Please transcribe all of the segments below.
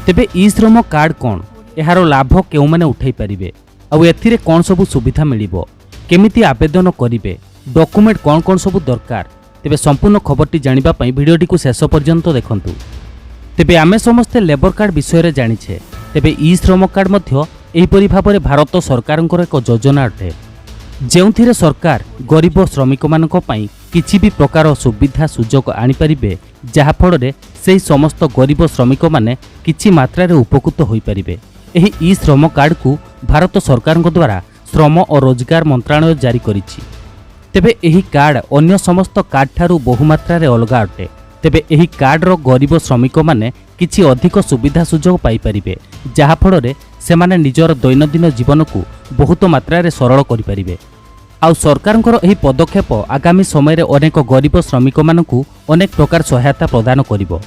तेबे ई श्रम कार्ड कौन, यार लाभ के मैंने उठाई पारे आउ एथिरे कौन सब सुविधा मिलिबो, केमिति आवेदन करिवे, डॉक्यूमेंट कौन कौन सब दरकार, तेबे संपूर्ण खबरटी जानिबा पई भिडियोटी को शेष पर्यंत देखंतु। तेबे आमे समस्ते लेबर कार्ड विषय रे जानिछे। तेबे ई श्रम कार्ड मध्य एहिपरि भाबरे भारत सरकारଙ୍କର एक योजना अटे, जेउथिरे सरकार गरीब श्रमिक मानक पई किछि भी प्रकार सुविधा सुजोग आनि परिबे, जहा फଳରେ सेही समस्त गरीब श्रमिक माने किछि मात्रा रे उपकृत होई परिबे। एही ई श्रम कार्ड को भारत सरकारଙ୍କ द्वारा श्रम और रोजगार मंत्रालय जारी करिछि। तेबे एही कार्ड अन्य समस्त कार्ड ठारू बहुमात्रा रे अलगा अटे। तेबे एही कार्ड रो गरीब श्रमिक माने किछि अधिक सुविधा सुजोग पाई परिबे, जहा फଳରେ सेमाने निजर दैनंदिन जीवन को बहुत मात्रा रे सरल करि परिबे। आउ सरकारଙ୍କର ଏହି पदक्षेप आगामी समय रे अनेक गरीब श्रमिक मानकु अनेक प्रकार सहायता प्रदान करिवो।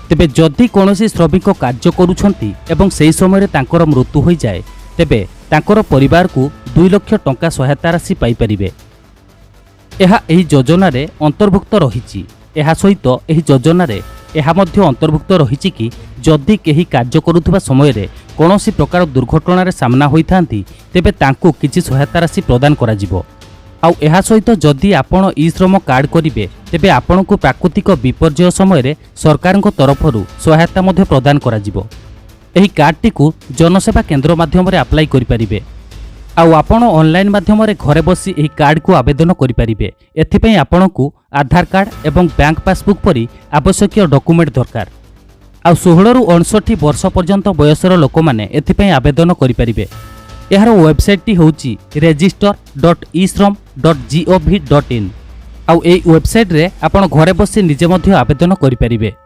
तेबे जदि कोनोसी श्रमिक कार्य करूछंती एवं सेही समय रे तांकर मृत्यु होई जाय, तेबे तांकर परिवार को 2 लाख टंका सहायता राशि पाई परिबे। एहा एही योजना रे अंतर्भुक्त रहिछि। एहा सहित एही योजना रे एहा मध्य अंतर्भुक्त रहिछि कि जदि केही कार्य करुथबा समय रे कोनोसी प्रकार दुर्घटना रे सामना होइथांती, तेबे तांको किछि सहायता राशि प्रदान करा जिवो। आउ एहा सहित जदि आपण ई श्रम कार्ड करिवे, तेबे आपणको प्राकृतिक विपर्यय समय रे सरकारଙ୍କ तरफरु सहायता मध्य प्रदान करा जिवो। एही कार्डटी को जनसेवा केंद्र माध्यम रे अप्लाई करि परिबे। आउ आपण ऑनलाइन माध्यम रे घरे बसी एही कार्ड को आवेदन करि परिबे। एथिपई आपणको आधार कार्ड एवं बैंक पासबुक परि आवश्यक डॉक्यूमेंट दरकार। आउ 16 रु 59 वर्ष पर्यंत बयसर लोक माने एथिपई आवेदन करि परिबे। एहार वेबसाइट टी होउची register.ishram.gov.in। आउ एई वेबसाइट रे आपण घरे बसी निजे मध्य आवेदन करि परिबे।